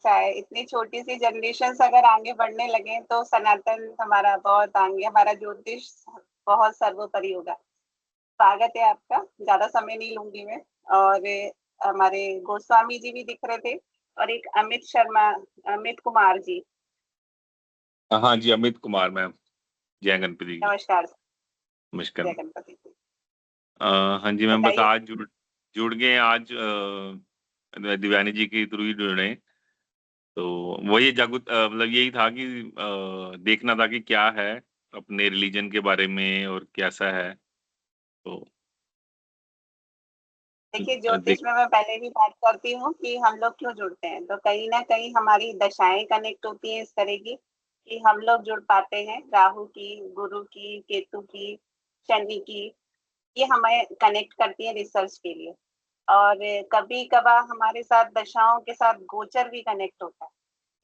अच्छा है। इतनी छोटी सी जनरेशन अगर आगे बढ़ने लगे तो सनातन हमारा बहुत आगे, हमारा ज्योतिष बहुत सर्वोपरि होगा। स्वागत है आपका, ज्यादा समय नहीं लूंगी मैं। और हमारे गोस्वामी जी भी दिख रहे थे, और एक अमित शर्मा, अमित कुमार जी। हाँ जी, अमित कुमार मैम। जय गणपति जी। नमस्कार। नमस्कार। जय गणपति जी। हाँ जी मैम, बस बताइए। आज जुड़ गए आज दिव्यानी जी के थ्रू ही जुड़े। तो वही मतलब यही था कि देखना था कि क्या है अपने रिलीजन के बारे में और कैसा है। तो देखिए, ज्योतिष देख में मैं पहले भी बात करती हूँ कि हम लोग क्यों जुड़ते हैं, तो कहीं ना कहीं हमारी दशाएं कनेक्ट होती हैं इस तरह की कि हम लोग जुड़ पाते हैं। राहु की, गुरु की, केतु की, शनि की, ये हमें कनेक्ट करती है रिसर्च के लिए। और कभी कभार हमारे साथ दशाओं के साथ गोचर भी कनेक्ट होता है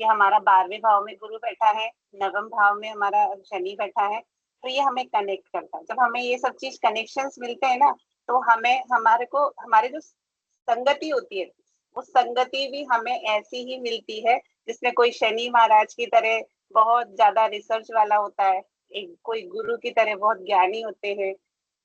कि हमारा 12वें भाव में गुरु बैठा है, नवम भाव में हमारा शनि बैठा है, तो ये हमें कनेक्ट करता है। जब हमें ये सब चीज कनेक्शंस मिलते हैं ना, तो हमें हमारे को हमारी जो संगति होती है, वो संगति भी हमें ऐसी ही मिलती है जिसमें कोई शनि महाराज की तरह बहुत ज्यादा रिसर्च वाला होता है, एक कोई गुरु की तरह बहुत ज्ञानी होते हैं,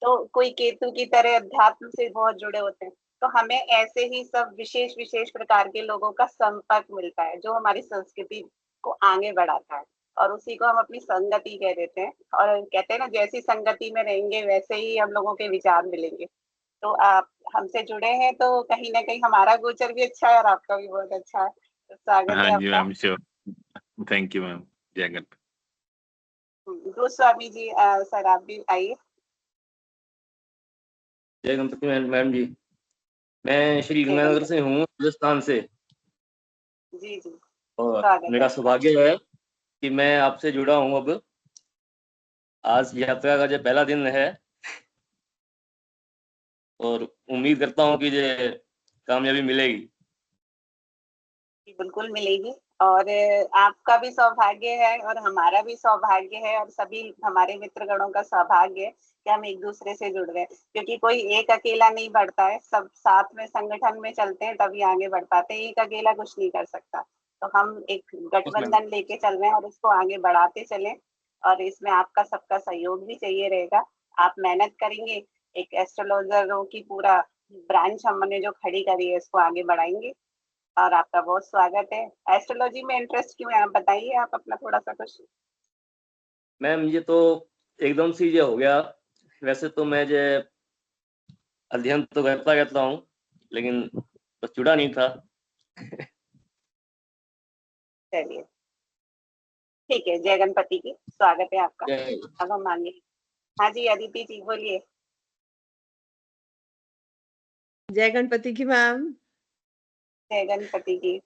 तो कोई केतु की तरह अध्यात्म से बहुत जुड़े होते हैं। तो हमें ऐसे ही सब विशेष विशेष प्रकार के लोगों का संपर्क मिलता है जो हमारी संस्कृति को आगे बढ़ाता है, और उसी को हम अपनी संगति कह देते हैं। और कहते हैं ना, जैसी संगति में रहेंगे वैसे ही हम लोगों के विचार मिलेंगे। तो आप हमसे जुड़े हैं तो कहीं ना कहीं हमारा गोचर भी अच्छा है और आपका भी बहुत अच्छा है, तो स्वागत हाँ है जी आपका। Ma'am, sure. Thank you ma'am. जय गणपति। गोस्वामी जी, सर आप भी आइए। जय गणपति मैम जी। मैं श्री जय गंगानगर गणपति से हूँ, राजस्थान से। जी। जी, और स्वागत है मेरा आपका। सौभाग्य है कि मैं आपसे जुड़ा हूँ अब। आज यात्रा का जो पहला दिन है, और उम्मीद करता हूँ कि ये कामयाबी मिलेगी। बिल्कुल मिलेगी। और आपका भी सौभाग्य है और हमारा भी सौभाग्य है, और सभी हमारे मित्रगणों का सौभाग्य है कि हम एक दूसरे से जुड़ रहे हैं, क्योंकि कोई एक अकेला नहीं बढ़ता है, सब साथ में संगठन में चलते हैं तभी आगे बढ़ पाते हैं। एक अकेला कुछ नहीं कर सकता। तो हम एक बस मैम। गठबंधन लेके चल रहे हैं और उसको आगे बढ़ाते चलें, और इसमें आपका सबका सहयोग भी चाहिए रहेगा। आप मेहनत करेंगे, एक एस्ट्रोलॉजरों की पूरा ब्रांच हमने जो खड़ी करी है इसको आगे बढ़ाएंगे। और आपका बहुत स्वागत है। एस्ट्रोलॉजी में इंटरेस्ट क्यों है, आप बताइए, आप अपना थोड़ा सा कुछ। मैम ये तो एकदम से ये हो गया। वैसे तो मैं जो अध्ययन तो करता रहता हूँ, लेकिन बस जुड़ा नहीं था। चलिए, ठीक है। जय गणपति की, स्वागत है आपका। जय अब हम मांगे। हाँ जी, अदिति जी बोलिए। जय गणपति की मैम। जय गणपति की,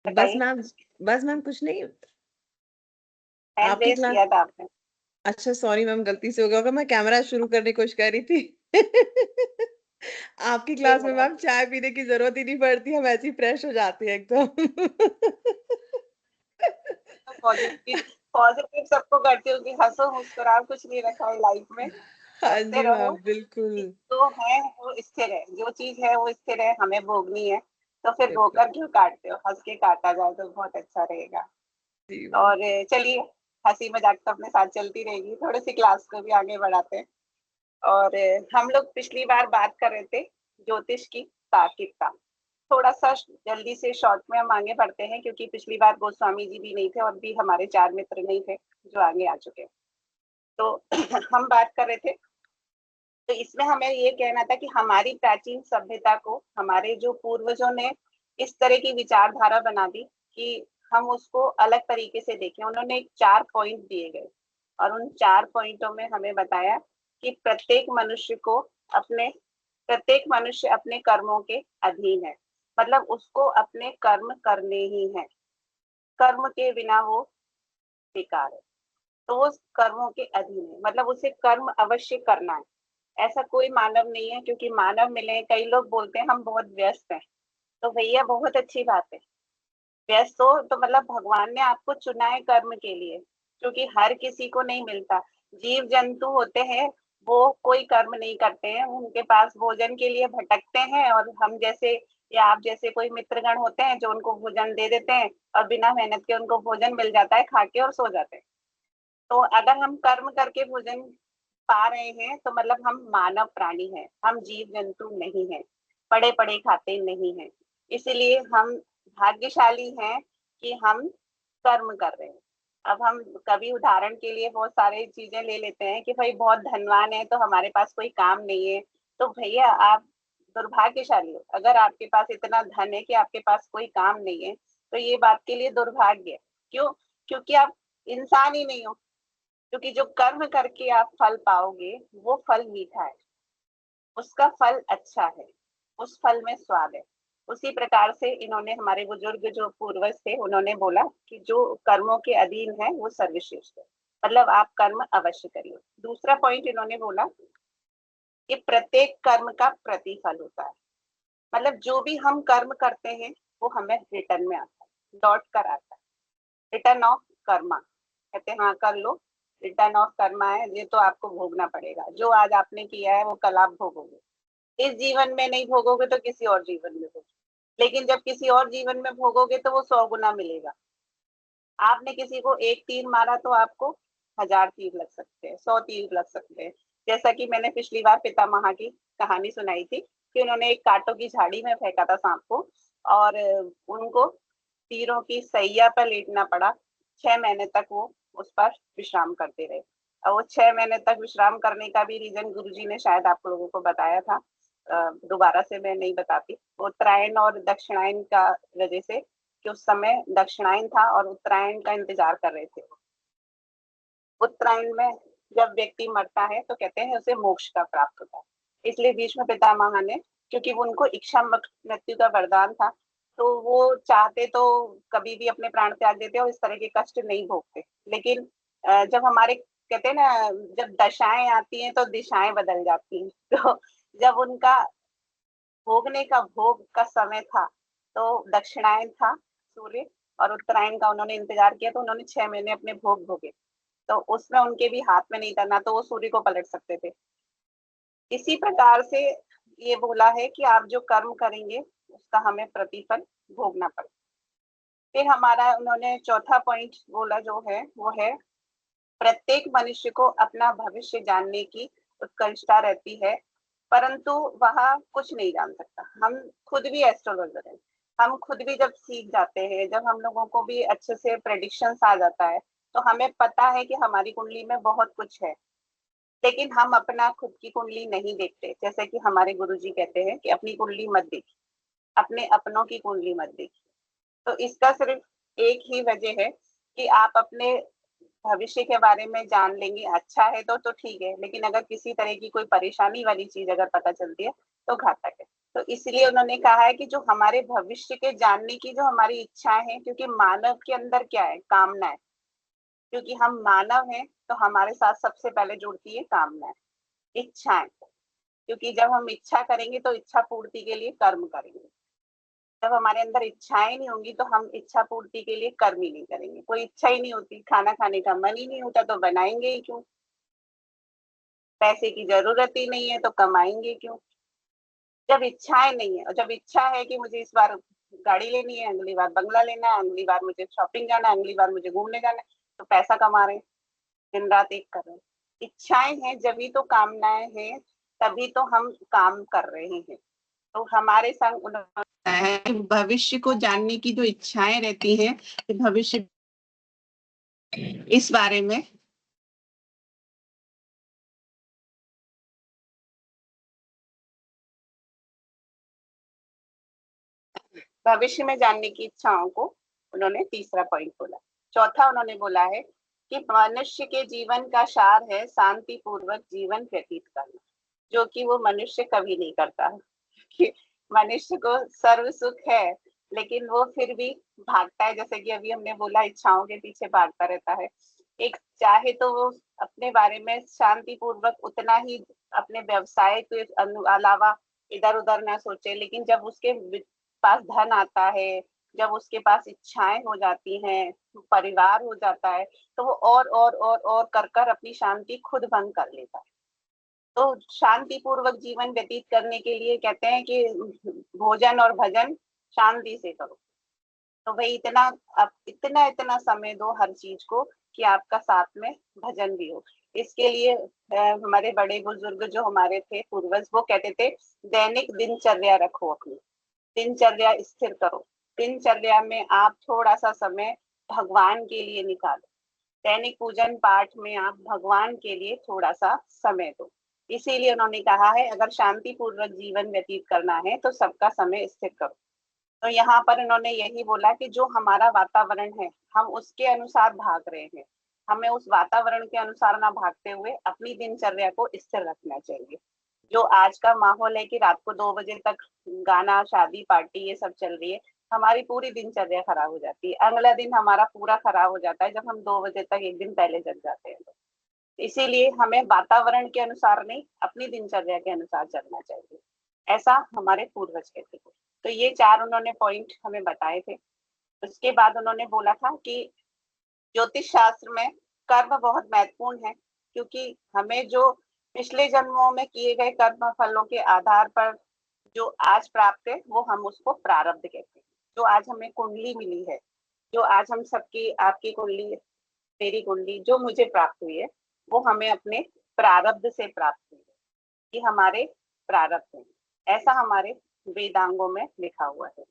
बस बताइए। मैम कुछ नहीं। हैंड आपकी रेस क्लास। किया था आपने। अच्छा सॉरी मैम, गलती से हो गया होगा। मैं कैमरा शुरू करने की कोशिश कर रही थी। आपकी कोई क्लास में बात मैम चाय पीने की जरूरत ही नहीं पड़ती, हम ऐसे ही फ्रेश हो जाते हैं एकदम। नहीं, पॉजिटिव पॉजिटिव सबको करती हूँ कि हंसो मुस्कुराओ, कुछ नहीं रखा है लाइफ में, हाँ हंसते जी रहो। मैम, बिल्कुल जो है वो स्थिर है, जो चीज है वो स्थिर है, हमें भोगनी है। तो फिर बिल्कुल। रोकर क्यों काटते हो, हंस के काटा जाए तो बहुत अच्छा रहेगा। जी मैम। और चलिए, हंसी मजाक तो अपने साथ चलती रहेगी, थोड़ी सी क्लास को भी आगे बढ़ाते हैं। और हम लोग पिछली बार बात कर रहे थे ज्योतिष की तार्किकता। थोड़ा सा जल्दी से शॉर्ट में हम आगे बढ़ते हैं, क्योंकि पिछली बार गोस्वामी जी भी नहीं थे और भी हमारे 4 मित्र नहीं थे जो आगे आ चुके हैं। तो हम बात कर रहे थे, तो इसमें हमें ये कहना था कि हमारी प्राचीन सभ्यता को हमारे जो पूर्वजों ने इस तरह की विचारधारा बना दी कि हम उसको अलग तरीके से देखें। उन्होंने 4 पॉइंट दिए गए, और उन 4 पॉइंटों में हमें बताया कि प्रत्येक मनुष्य अपने कर्मों के अधीन है, मतलब उसको अपने कर्म करने ही हैं। कर्म के बिना वो बेकार है, तो वो कर्मों के अधीन है, मतलब उसे कर्म अवश्य करना है। ऐसा कोई मानव नहीं है, क्योंकि मानव मिले हैं, कई लोग बोलते हैं हम बहुत व्यस्त हैं, तो भैया बहुत अच्छी बात है। व्यस्त हो तो मतलब भगवान ने आपको चुना है कर्म के लिए, क्योंकि हर किसी को नहीं मिलता। जीव जंतु होते हैं, वो कोई कर्म नहीं करते हैं, उनके पास भोजन के लिए भटकते हैं, और हम जैसे या आप जैसे कोई मित्रगण होते हैं जो उनको भोजन दे देते हैं और बिना मेहनत के उनको भोजन मिल जाता है, खा के और सो जाते हैं। तो अगर हम कर्म करके भोजन पा रहे हैं तो मतलब हम मानव प्राणी हैं, हम जीव जंतु नहीं हैं, पड़े पड़े खाते नहीं हैं। इसीलिए हम भाग्यशाली हैं कि हम कर्म कर रहे हैं। अब हम कभी उदाहरण के लिए बहुत सारे चीजें ले लेते हैं कि भाई बहुत धनवान है तो हमारे पास कोई काम नहीं है। तो भैया आप दुर्भाग्यशाली हो। अगर आपके पास इतना धन है कि आपके पास कोई काम नहीं है तो ये बात के लिए दुर्भाग्य है। क्यों? क्योंकि आप इंसान ही नहीं हो। क्योंकि जो कर्म करके आप फल पाओगे वो फल मीठा है, उसका फल अच्छा है, उस फल में स्वाद है। उसी प्रकार से इन्होंने, हमारे बुजुर्ग जो पूर्वज थे, उन्होंने बोला कि जो कर्मों के अधीन है वो सर्वश्रेष्ठ है, मतलब आप कर्म अवश्य करिए। दूसरा पॉइंट इन्होंने बोला कि प्रत्येक कर्म का प्रतिफल होता है, मतलब जो भी हम कर्म करते हैं वो हमें रिटर्न में आता है, लौट कर आता है। रिटर्न ऑफ कर्मा कहते हैं, हाँ कर लो, रिटर्न ऑफ कर्मा है, ये तो आपको भोगना पड़ेगा। जो आज आपने किया है वो कल आप भोगोगे। इस जीवन में नहीं भोगोगे तो किसी और जीवन में भोगोगे, लेकिन जब किसी और जीवन में भोगोगे तो वो 100 गुना मिलेगा। आपने किसी को एक तीर मारा तो आपको 1000 तीर लग सकते हैं, 100 तीर लग सकते हैं। जैसा कि मैंने पिछली बार पितामह की कहानी सुनाई थी कि उन्होंने एक कांटों की झाड़ी में फेंका था सांप को, और उनको तीरों की सैया पर लेटना पड़ा। 6 महीने तक वो उस पर विश्राम करते रहे, और वो 6 महीने तक विश्राम करने का भी रीजन गुरुजी ने शायद आप लोगों को बताया था। दोबारा से मैं नहीं बताती। उत्तरायण और दक्षिणायन का वजह से, कि उस समय दक्षिणायन था और उत्तरायण का इंतजार कर रहे थे। उत्तरायण में जब व्यक्ति मरता है तो कहते हैं उसे मोक्ष का प्राप्त होता है। इसलिए भीष्म पितामह ने, क्योंकि उनको इच्छा मृत्यु का वरदान था, तो वो चाहते तो कभी भी अपने प्राण त्याग देते और इस तरह के कष्ट नहीं भोगते। लेकिन जब हमारे, कहते हैं ना, जब दशाएं आती हैं तो दिशाएं बदल जाती हैं। तो जब उनका भोगने का, भोग का समय था, तो दक्षिणायन था सूर्य, और उत्तरायण का उन्होंने इंतजार किया, तो उन्होंने 6 महीने अपने भोग भोगे। तो उसमें उनके भी हाथ में नहीं था, ना तो वो सूर्य को पलट सकते थे। इसी प्रकार से ये बोला है कि आप जो कर्म करेंगे उसका हमें प्रतिफल भोगना पड़ेगा। फिर हमारा उन्होंने चौथा पॉइंट बोला जो है वो है, प्रत्येक मनुष्य को अपना भविष्य जानने की उत्कंठा रहती है, परंतु वह कुछ नहीं जान सकता। हम खुद भी एस्ट्रोलॉजर हैं, हम खुद भी जब सीख जाते हैं, जब हम लोगों को भी अच्छे से प्रेडिक्शंस आ जाता है, तो हमें पता है कि हमारी कुंडली में बहुत कुछ है, लेकिन हम अपना खुद की कुंडली नहीं देखते। जैसे कि हमारे गुरुजी कहते हैं कि अपनी कुंडली मत देखिए, अपने अपनों की कुंडली मत देखिए। तो इसका सिर्फ एक ही वजह है कि आप अपने भविष्य के बारे में जान लेंगे, अच्छा है तो ठीक है, लेकिन अगर किसी तरह की कोई परेशानी वाली चीज अगर पता चलती है तो घातक है। तो इसलिए उन्होंने कहा है कि जो हमारे भविष्य के जानने की जो हमारी इच्छाएं हैं, क्योंकि मानव के अंदर क्या है, कामना है। क्योंकि हम मानव हैं तो हमारे साथ सबसे पहले जुड़ती है कामना, इच्छाएं। क्योंकि जब हम इच्छा करेंगे तो इच्छा पूर्ति के लिए कर्म करेंगे। जब हमारे अंदर इच्छाएं नहीं होंगी तो हम इच्छा पूर्ति के लिए कर्म ही नहीं करेंगे। कोई इच्छा ही नहीं होती, खाना खाने का मन ही नहीं होता तो बनाएंगे ही क्यों? पैसे की जरूरत ही नहीं है तो कमाएंगे क्यों? जब इच्छाएं नहीं है, और जब इच्छा है कि मुझे इस बार गाड़ी लेनी है, अगली बार बंगला लेना है, अगली बार मुझे शॉपिंग जाना है, अगली बार मुझे घूमने जाना है, तो पैसा कमा रहे हैं, दिन रात एक कर रहे हैं। इच्छाएं हैं जब ही तो कामनाएं हैं, तभी तो हम काम कर रहे हैं। तो हमारे संग उन्होंने भविष्य को जानने की जो इच्छाएं रहती हैं, भविष्य इस बारे में भविष्य में जानने की इच्छाओं को उन्होंने तीसरा पॉइंट बोला। चौथा उन्होंने बोला है कि मनुष्य के जीवन का सार है शांति पूर्वक जीवन व्यतीत करना, जो कि वो मनुष्य कभी नहीं करता। कि मनुष्य को सर्व सुख है, लेकिन वो फिर भी भागता है, जैसे कि अभी हमने बोला, इच्छाओं के पीछे भागता रहता है। एक चाहे तो वो अपने बारे में शांति पूर्वक उतना ही अपने व्यवसाय के अलावा इधर उधर ना सोचे, लेकिन जब उसके पास धन आता है, जब उसके पास इच्छाएं हो जाती हैं, परिवार हो जाता है, तो वो और कर कर अपनी शांति खुद भंग कर लेता है। तो शांति पूर्वक जीवन व्यतीत करने के लिए कहते हैं कि भोजन और भजन शांति से करो। तो भाई इतना समय दो हर चीज को कि आपका साथ में भजन भी हो। इसके लिए हमारे बड़े बुजुर्ग जो हमारे थे पूर्वज, वो कहते थे दैनिक दिनचर्या रखो, अपनी दिनचर्या स्थिर करो। दिनचर्या में आप थोड़ा सा समय भगवान के लिए निकालो। दैनिक पूजन पाठ में आप भगवान के लिए थोड़ा सा समय दो। इसीलिए उन्होंने कहा है अगर शांति पूर्वक जीवन व्यतीत करना है तो सबका समय स्थिर करो। तो यहाँ पर इन्होंने यही बोला कि जो हमारा वातावरण है हम उसके अनुसार भाग रहे हैं, हमें उस वातावरण के अनुसार ना भागते हुए अपनी दिनचर्या को स्थिर रखना चाहिए। जो आज का माहौल है कि रात को 2 बजे तक गाना, शादी, पार्टी ये सब चल रही है, हमारी पूरी दिनचर्या खराब हो जाती है। अगला दिन हमारा पूरा खराब हो जाता है जब हम 2 बजे तक एक दिन पहले जग जाते हैं। इसीलिए हमें वातावरण के अनुसार नहीं, अपनी दिनचर्या के अनुसार चलना चाहिए, ऐसा हमारे पूर्वज कहते थे। तो ये 4 उन्होंने पॉइंट हमें बताए थे। उसके बाद उन्होंने बोला था कि ज्योतिष शास्त्र में कर्म बहुत महत्वपूर्ण है, क्योंकि हमें जो पिछले जन्मों में किए गए कर्म फलों के आधार पर जो आज प्राप्त है वो हम उसको प्रारब्ध कहते हैं। जो आज हमें कुंडली मिली है, जो आज हम सबकी, आपकी कुंडली, मेरी कुंडली जो मुझे प्राप्त हुई है, वो हमें अपने प्रारब्ध से प्राप्त हुई है, कि हमारे प्रारब्ध हैं, ऐसा हमारे वेदांगों में लिखा हुआ है।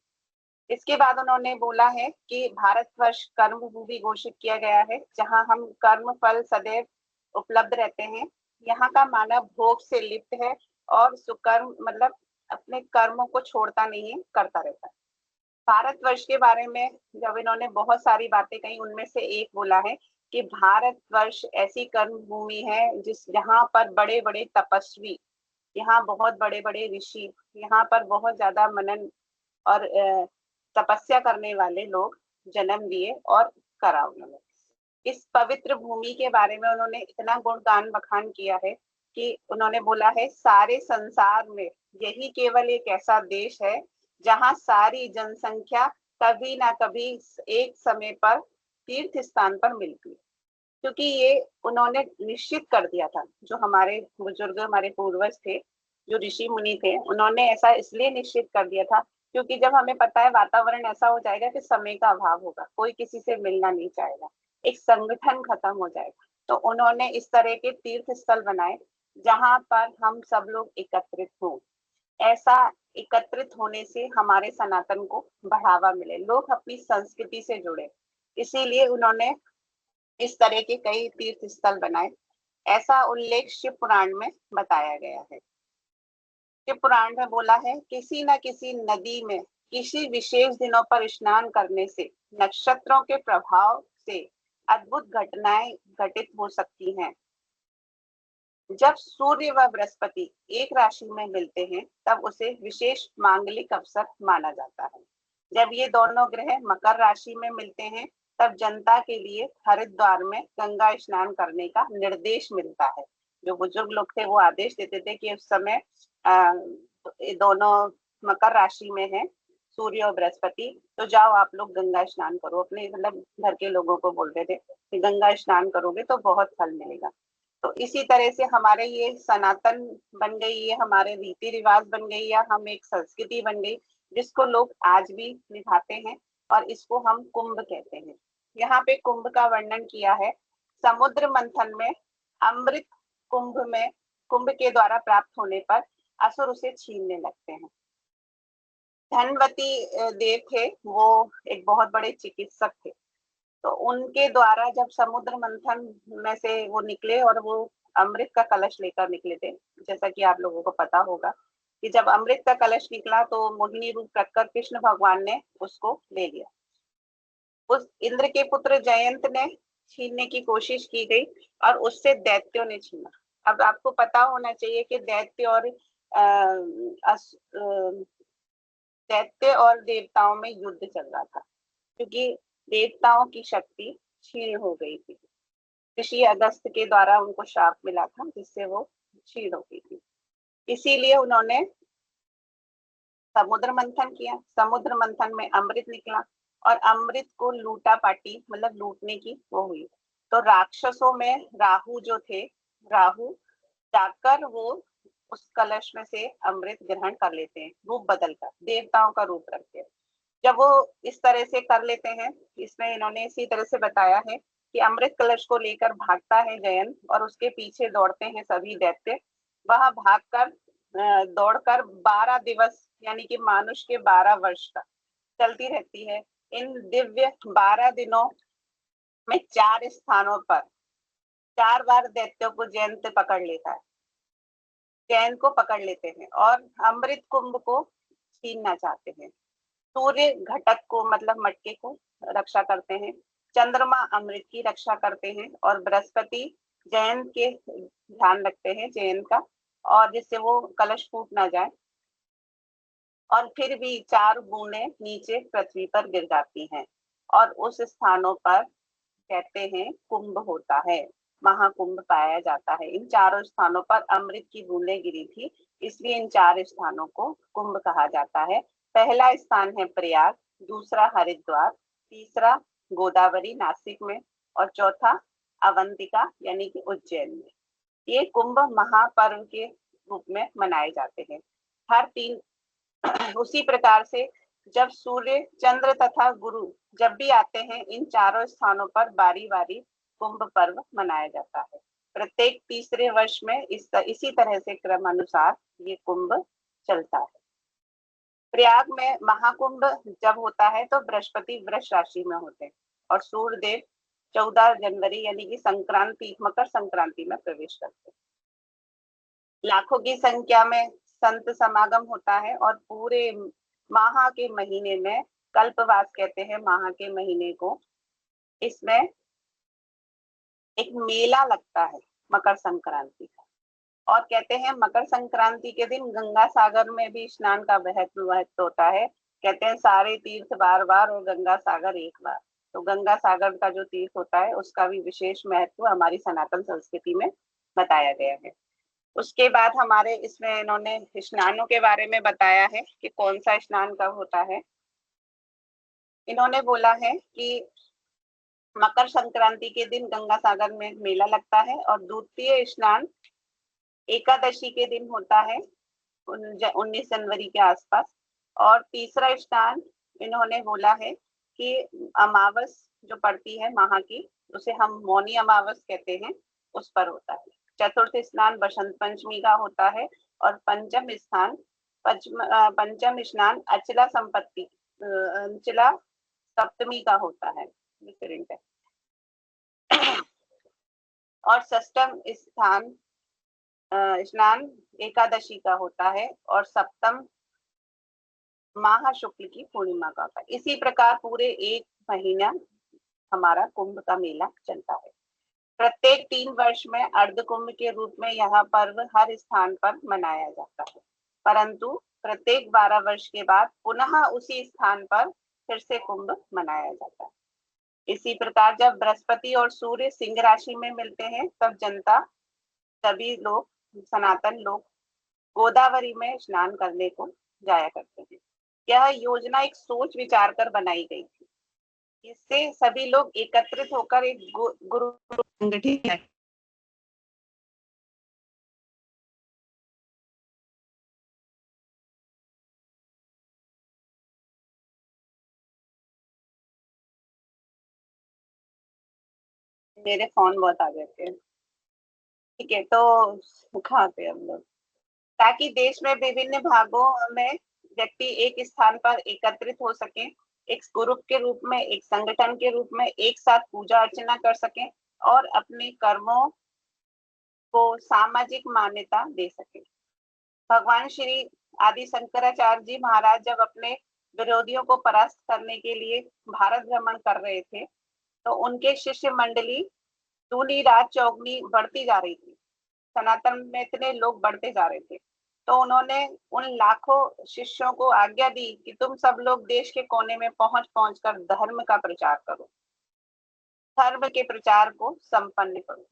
इसके बाद उन्होंने बोला है कि भारतवर्ष कर्म भूमि घोषित किया गया है, जहां हम कर्म फल सदैव उपलब्ध रहते हैं। यहाँ का मानव भोग से लिप्त है और सुकर्म मतलब अपने कर्मों को छोड़ता नहीं है, करता रहता है। भारतवर्ष के बारे में जब इन्होंने बहुत सारी बातें कही, उनमें से एक बोला है कि भारतवर्ष ऐसी कर्म भूमि है जहाँ पर बड़े बड़े तपस्वी, यहाँ बहुत बड़े बड़े ऋषि, यहाँ पर बहुत ज्यादा मनन और तपस्या करने वाले लोग जन्म लिए और करा उन्होंने। इस पवित्र भूमि के बारे में उन्होंने इतना गुणगान बखान किया है कि उन्होंने बोला है सारे संसार में यही केवल एक ऐसा देश है जहाँ सारी जनसंख्या कभी ना कभी एक समय पर तीर्थ स्थान पर मिलती है। क्योंकि ये उन्होंने निश्चित कर दिया था, जो हमारे बुजुर्ग, हमारे पूर्वज थे, जो ऋषि मुनि थे, उन्होंने ऐसा इसलिए निश्चित कर दिया था क्योंकि जब हमें पता है वातावरण ऐसा हो जाएगा कि समय का अभाव होगा, कोई किसी से मिलना नहीं चाहेगा, एक संगठन खत्म हो जाएगा, तो उन्होंने इस तरह के तीर्थ स्थल बनाए जहां पर हम सब लोग एकत्रित हों। ऐसा एकत्रित होने से हमारे सनातन को बढ़ावा मिले, लोग अपनी संस्कृति से जुड़े, इसीलिए उन्होंने इस तरह के कई तीर्थ स्थल बनाए। ऐसा उल्लेख शिव पुराण में बताया गया है। शिव पुराण में बोला है किसी न किसी नदी में किसी विशेष दिनों पर स्नान करने से नक्षत्रों के प्रभाव से अद्भुत घटनाएं घटित हो सकती हैं। जब सूर्य व बृहस्पति एक राशि में मिलते हैं तब उसे विशेष मांगलिक अवसर माना जाता है। जब ये दोनों ग्रह मकर राशि में मिलते हैं तब जनता के लिए हरिद्वार में गंगा स्नान करने का निर्देश मिलता है। जो बुजुर्ग लोग थे वो आदेश देते थे कि उस समय दोनों मकर राशि में है सूर्य और बृहस्पति, तो जाओ आप लोग गंगा स्नान करो। अपने मतलब घर के लोगों को बोलते थे कि गंगा स्नान करोगे तो बहुत फल मिलेगा। तो इसी तरह से हमारे ये सनातन बन गई, ये हमारे रीति रिवाज बन गई, या हम एक संस्कृति बन गई जिसको लोग आज भी निभाते हैं, और इसको हम कुंभ कहते हैं। यहाँ पे कुंभ का वर्णन किया है। समुद्र मंथन में अमृत कुंभ के द्वारा प्राप्त होने पर असुर उसे छीनने लगते हैं। धनवती देव थे, वो एक बहुत बड़े चिकित्सक थे, तो उनके द्वारा जब समुद्र मंथन में से वो निकले और वो अमृत का कलश लेकर निकले थे, जैसा कि आप लोगों को पता होगा कि जब अमृत का कलश निकला तो मोहिनी रूप रखकर कृष्ण भगवान ने उसको ले लिया। उस इंद्र के पुत्र जयंत ने छीनने की कोशिश की गई और उससे दैत्यों ने छीना। अब आपको पता होना चाहिए कि दैत्य और देवताओं में युद्ध चल रहा था, क्योंकि देवताओं की शक्ति क्षीण हो गई थी। ऋषि अगस्त के द्वारा उनको शाप मिला था जिससे वो क्षीण हो गई थी। इसीलिए उन्होंने समुद्र मंथन किया। समुद्र मंथन में अमृत निकला और अमृत को लूटा पाटी मतलब लूटने की वो हुई। तो राक्षसों में राहु जो थे, राहु जाकर वो उस कलश में से अमृत ग्रहण कर लेते हैं, रूप बदलकर, देवताओं का रूप रखते हैं। जब वो इस तरह से कर लेते हैं, इसमें इन्होंने इसी तरह से बताया है कि अमृत कलश को लेकर भागता है जयन और उसके पीछे दौड़ते हैं सभी दैत्य। वह भागकर दौड़कर 12 दिवस यानी कि मानुष के 12 वर्ष तक चलती रहती है। इन दिव्य 12 दिनों में 4 स्थानों पर 4 बार दैत्यों को जयंत पकड़ लेता है, जैन को पकड़ लेते हैं और अमृत कुंभ को छीनना चाहते हैं। सूर्य घटक को मतलब मटके को रक्षा करते हैं, चंद्रमा अमृत की रक्षा करते हैं और बृहस्पति जैन के ध्यान रखते हैं, जैन का, और जिससे वो कलश फूट ना जाए। और फिर भी 4 बूंदे नीचे पृथ्वी पर गिर जाती हैं और उस स्थानों पर कहते हैं कुंभ होता है, महाकुंभ पाया जाता है। इन चारों स्थानों पर अमृत की बूंदें गिरी थी, इसलिए इन 4 स्थानों को कुंभ कहा जाता है। पहला स्थान है प्रयाग, दूसरा हरिद्वार, तीसरा गोदावरी नासिक में और चौथा अवंतिका यानी कि उज्जैन में। ये कुंभ महापर्व के रूप में मनाए जाते हैं। हर 3 उसी प्रकार से जब सूर्य, चंद्र तथा गुरु जब भी आते हैं, इन चारों स्थानों पर बारी बारी कुंभ पर्व मनाया जाता है। प्रत्येक तीसरे वर्ष में इसी तरह से क्रमानुसार ये कुंभ चलता है। प्रयाग में महाकुंभ जब होता है तो बृहस्पति वृष राशि में होते हैं और सूर्य देव 14 जनवरी यानी कि संक्रांति, मकर संक्रांति में प्रवेश करते हैं। लाखों की संख्या में संत समागम होता है और पूरे माह के महीने में, कल्पवास कहते हैं माह के महीने को, इसमें एक मेला लगता है मकर संक्रांति का। और कहते हैं मकर संक्रांति के दिन गंगा सागर में भी स्नान का महत्व होता है। कहते हैं सारे तीर्थ बार बार और गंगा सागर एक बार। तो गंगा सागर का जो तीर्थ होता है उसका भी विशेष महत्व हमारी सनातन संस्कृति में बताया गया है। उसके बाद हमारे इसमें इन्होंने स्नानों के बारे में बताया है कि कौन सा स्नान कब होता है। इन्होंने बोला है कि मकर संक्रांति के दिन गंगा सागर में मेला लगता है और द्वितीय स्नान एकादशी के दिन होता है 19 जनवरी के आसपास। और तीसरा स्नान इन्होंने बोला है कि अमावस जो पड़ती है माह की, उसे हम मौनी अमावस कहते हैं, उस पर होता है। चतुर्थ स्नान बसंत पंचमी का होता है और पंचम स्नान अचला संपत्ति अंचला सप्तमी का होता है। और षष्ठम स्नान एकादशी का होता है और सप्तम माह शुक्ल की पूर्णिमा का होता है। इसी प्रकार पूरे 1 महीना हमारा कुंभ का मेला चलता है। प्रत्येक 3 वर्ष में अर्ध कुंभ के रूप में यह पर्व हर स्थान पर मनाया जाता है, परंतु प्रत्येक 12 वर्ष के बाद पुनः उसी स्थान पर फिर से कुंभ मनाया जाता है। इसी प्रकार जब बृहस्पति और सूर्य सिंह राशि में मिलते हैं तब जनता, सभी लोग, सनातन लोग गोदावरी में स्नान करने को जाया करते हैं। यह योजना एक सोच विचार कर बनाई गई थी, इससे सभी लोग एकत्रित होकर एक गुरु संगठित है। मेरे फोन बहुत आ गए थे, ठीक है, तो खाते हम लोग, ताकि देश में विभिन्न भागों में व्यक्ति एक स्थान पर एकत्रित हो सके, एक ग्रुप के रूप में, एक संगठन के रूप में एक साथ पूजा अर्चना कर सके और अपने कर्मों को सामाजिक मान्यता दे सके। भगवान श्री आदि शंकराचार्य जी महाराज जब अपने विरोधियों को परास्त करने के लिए भारत भ्रमण कर रहे थे तो उनके शिष्य मंडली दूनी रात चौगनी बढ़ती जा रही थी। सनातन में इतने लोग बढ़ते जा रहे थे, तो उन्होंने उन लाखों शिष्यों को आज्ञा दी कि तुम सब लोग देश के कोने में पहुंच कर धर्म का प्रचार करो, धर्म के प्रचार को संपन्न करो।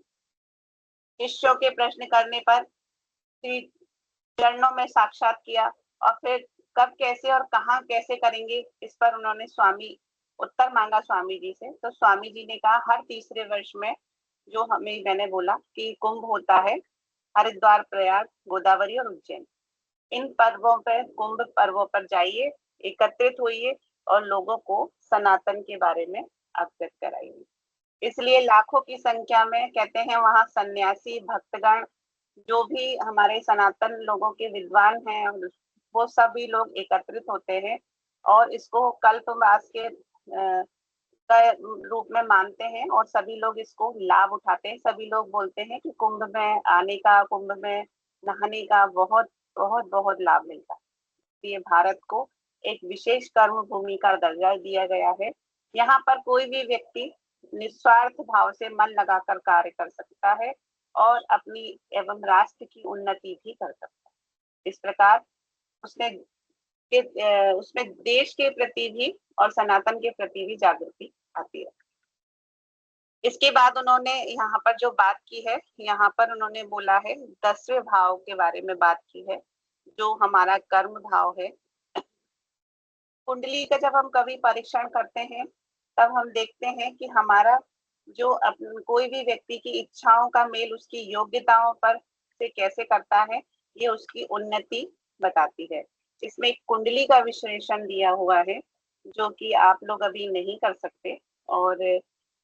शिष्यों के प्रश्न करने पर श्री चरणों में साक्षात किया और फिर कब कैसे और कहाँ कैसे करेंगे इस पर उन्होंने उत्तर मांगा स्वामी जी से। तो स्वामी जी ने कहा हर तीसरे वर्ष में, जो मैंने बोला कि कुंभ होता है, हरिद्वार, प्रयाग, गोदावरी और उज्जैन। इन पर्वों पर, कुंभ पर्वों पर जाइए, एकत्रित होइए और लोगों को सनातन के बारे में अवगत कराइए। इसलिए लाखों की संख्या में कहते हैं वहां सन्यासी, भक्तगण, जो भी हमारे सनातन लोगों के विद्वान हैं, वो सभी लोग एकत्रित होते हैं और इसको कल्पवास के रूप में मानते हैं और सभी लोग इसको लाभ उठाते हैं। सभी लोग बोलते हैं कि कुंभ में आने का, कुंभ में नहाने का बहुत बहुत बहुत लाभ मिलता है। ये भारत को एक विशेष कर्म भूमि का दर्जा दिया गया है। यहाँ पर कोई भी व्यक्ति निस्वार्थ भाव से मन लगाकर कार्य कर सकता है और अपनी एवं राष्ट्र की उन्नति भी कर सकता है। इस प्रकार उसमें देश के प्रति भी और सनातन के प्रति भी जागृति आती है। इसके बाद उन्होंने यहाँ पर जो बात की है, यहाँ पर उन्होंने बोला है 10वें भाव के बारे में बात की है, जो हमारा कर्म भाव है। कुंडली का जब हम कभी परीक्षण करते हैं तब हम देखते हैं कि हमारा जो कोई भी व्यक्ति की इच्छाओं का मेल उसकी योग्यताओं पर से कैसे करता है, ये उसकी उन्नति बताती है। इसमें एक कुंडली का विश्लेषण दिया हुआ है जो कि आप लोग अभी नहीं कर सकते और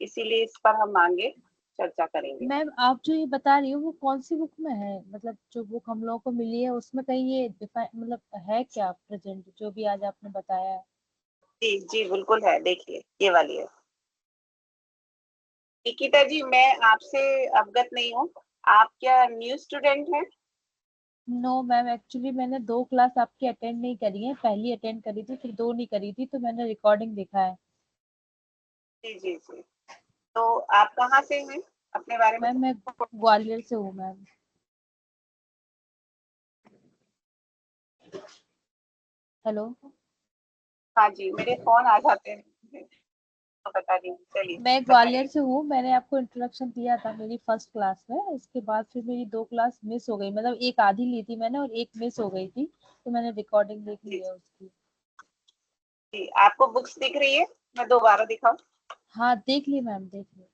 इसीलिए इस पर हम आगे चर्चा करेंगे। मैम आप जो ये बता रही हो वो कौन सी बुक में है? मतलब जो बुक हम लोगों को मिली है उसमें कहीं ये मतलब है क्या प्रेजेंट जो भी आज आपने बताया है? जी जी बिल्कुल है, देखिए ये वाली है। निकिता जी, मैं आपसे अवगत नहीं हूँ, आप क्या न्यू स्टूडेंट हैं? नो मैम, एक्चुअली मैंने 2 क्लास आपकी अटेंड नहीं करी है, पहली अटेंड करी थी फिर 2 नहीं करी थी, तो मैंने रिकॉर्डिंग देखा है। जी जी जी, तो आप कहाँ से हैं, अपने बारे में? मैम मैं ग्वालियर से हूँ मैम। हेलो। हाँ जी, मेरे फोन आ जाते हैं तो बता दीजिए। चलिए मैं ग्वालियर से हूँ, मैंने आपको इंट्रोडक्शन दिया था मेरी फर्स्ट क्लास में, इसके बाद फिर मेरी 2 क्लास मिस हो गई, मतलब एक आधी ली थी मैंने और एक मिस हो गई थी, तो मैंने रिकॉर्डिंग देख ली है उसकी। जी, आपको बुक्स दिख रही है, मैं दोबारा दिखाऊं? हाँ देख ली मैम, देख ली।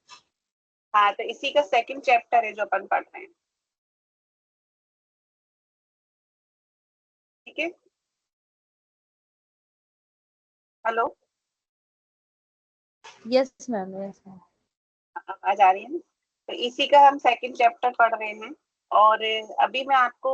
हाँ, तो इसी का सेकंड चैप्टर है जो अपन पढ़ रहे हैं, ठीक है? Hello, yes ma'am, yes ma'am. आवाज आ रही है ना? तो इसी का हम सेकंड चैप्टर पढ़ रहे हैं और अभी मैं आपको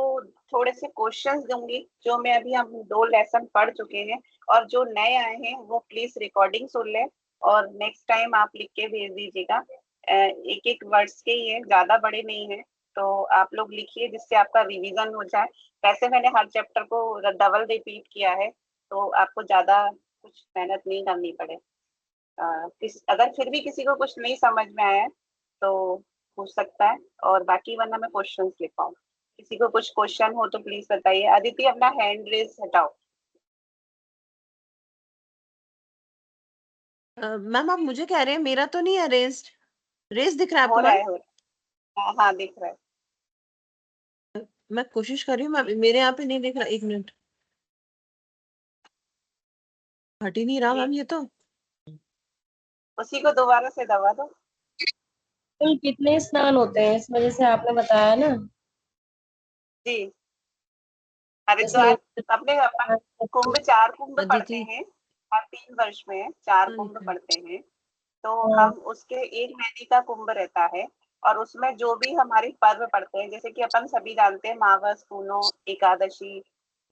थोड़े से क्वेश्चंस दूंगी जो मैं अभी हम 2 लेसन पढ़ चुके हैं, और जो नए आए हैं वो प्लीज रिकॉर्डिंग सुन लें और नेक्स्ट टाइम आप लिख के भेज दीजिएगा। एक एक वर्ड्स के ही है, ज्यादा बड़े नहीं है, तो आप लोग लिखिए जिससे आपका रिवीजन हो जाए। वैसे मैंने हर चैप्टर को डबल रिपीट किया है, तो आपको ज्यादा कुछ मेहनत नहीं करनी पड़े। अगर फिर भी किसी को कुछ नहीं समझ में आया तो पूछ सकता है, और बाकी वरना मैं क्वेश्चंस लिख पाऊँ। किसी को कुछ क्वेश्चन हो तो प्लीज बताइए। अदिति, अपना हैंड रेज हटाओ। मैम आप मुझे कह रहे हैं, मेरा तो नहीं है रेस्ड। रेस दिख रहा है हो आपको रहा मैम? है, हो रहा है। हाँ हाँ, दिख रहा है। मैं कोशिश कर रही हूँ मैम, मेरे यहाँ पे नहीं दिख रहा। 1 मिनट, हट ही नहीं रहा मैम ये तो। उसी को दोबारा से दबा दो। कुल कितने स्नान होते हैं इस वजह से आपने बताया ना? जी, जैसे हरिद्वार, अपने अपन कुंभ 4 कुंभ पढ़ते अदिति, हैं, हर 3 वर्ष में 4 हाँ, कुंभ लिखा है। पढ़ते हैं। तो हम उसके 1 महीने का कुंभ रहता है और उसमें जो भी हमारे पर्व पड़ते हैं, जैसे कि अपन सभी जानते हैं मावस, पूनो, एकादशी,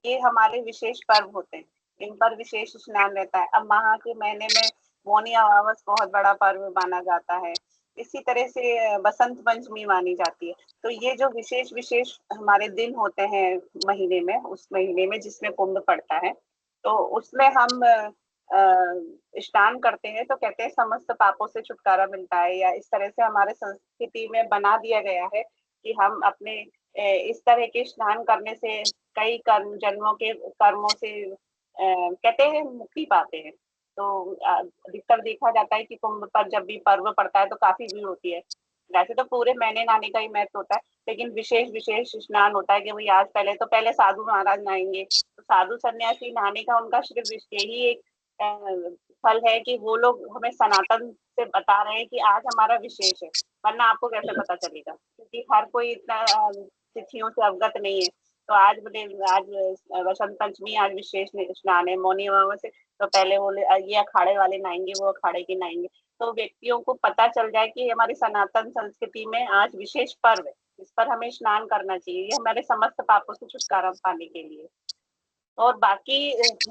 ये हमारे विशेष पर्व होते हैं। इन पर विशेष स्नान रहता है। अब माह के महीने में मौनी अमावस बहुत बड़ा पर्व माना जाता है। इसी तरह से बसंत पंचमी मानी जाती है। तो ये जो विशेष विशेष हमारे दिन होते हैं महीने में, उस महीने में जिसमें कुंभ पड़ता है, तो उसमें हम स्नान करते हैं तो कहते हैं समस्त पापों से छुटकारा मिलता है, या इस तरह से हमारे संस्कृति में बना दिया गया है कि हम अपने इस तरह के स्नान करने से कई कर्म, जन्मों के कर्मों से कहते हैं मुक्ति पाते हैं। तो अधिकतर देखा जाता है कि कुंभ पर जब भी पर्व पड़ता है तो काफी भीड़ होती है। वैसे तो पूरे महीने नहाने का ही महत्व होता है, लेकिन विशेष विशेष स्नान होता है कि भाई आज पहले साधु महाराज नहाएंगे। तो साधु सन्यासी नहाने का उनका सिर्फ यही एक फल है कि वो लोग हमें सनातन से बता रहे हैं कि आज हमारा विशेष है, वरना आपको कैसे पता चलेगा? क्योंकि हर कोई इतना तिथियों से अवगत नहीं है, तो आज बोले आज वसंत पंचमी, आज विशेष स्नान है, मौनी अमावस्या, तो पहले बोले ये अखाड़े वाले नहाएंगे, वो अखाड़े के नहाएंगे। तो व्यक्तियों को पता चल जाए कि हमारी सनातन संस्कृति में आज विशेष पर्व है, इस पर हमें स्नान करना चाहिए, ये हमारे समस्त पापों से छुटकारा पाने के लिए। और बाकी